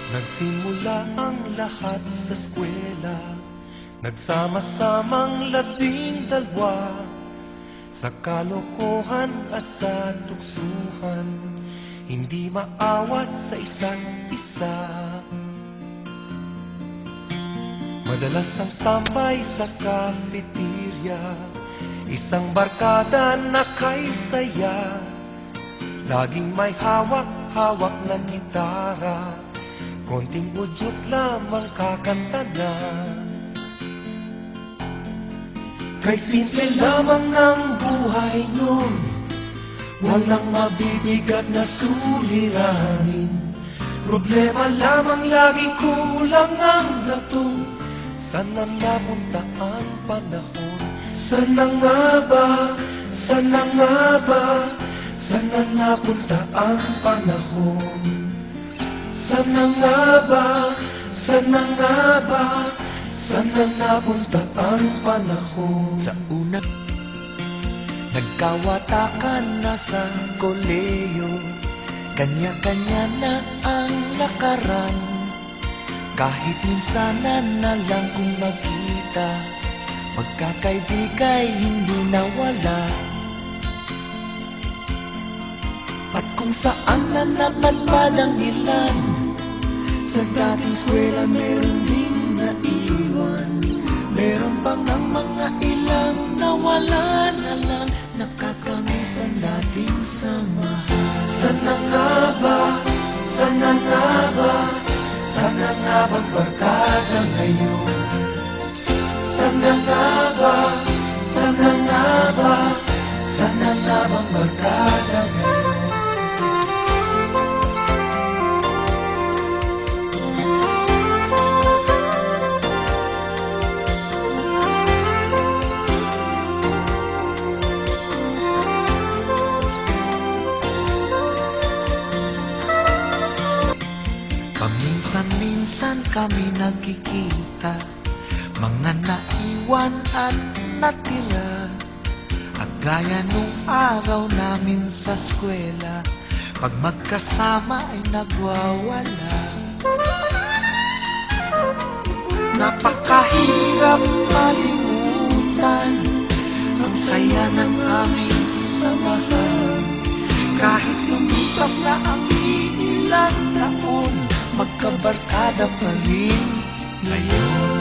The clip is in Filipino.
Nagsimula ang lahat sa eskwela, nagsama-samang 12 sa kalokohan at sa tuksuhan, hindi maawat sa isa't isa. Madalas ang standby sa cafeteria, isang barkada na kay saya, laging may hawak-hawak na gitara, konting udyok lamang kakanta na. Kay simple lamang ng buhay nun, walang mabibigat na suliranin. Problema lamang lagi kulang ang gatong, saan na napunta ang panahon? Sana nga ba, sana nga ba, saan na napunta ang panahon? Sana nga ba, sana nga ba, saan na napunta ang panahon? Sa una, nagkawatakan na sa koleyo, kanya-kanya na ang lakaran. Kahit minsanan na lang kung magkita, pagkakaibigay hindi nawala. At kung saan na napadpad ang ilan, sa dating eskwela meron ding naiwan. Meron pang ang mga ilang nawala na lang, nakakamiss ang dating samahan. Sana nga ba, sana nga ba, sana nga bang barkada ngayon? Sana nga ba, sana nga ba, sana nga bang barkada ngayon? Paminsan-minsan kami nagkikita, mga naiwan at natira. At gaya nung araw namin sa eskwela, pag magkasama ay nagwawala. Napakahirap malimutan ang saya ng aming samahan. Kahit lumipas na ang ilang taon, magkabarkada pa rin ngayon.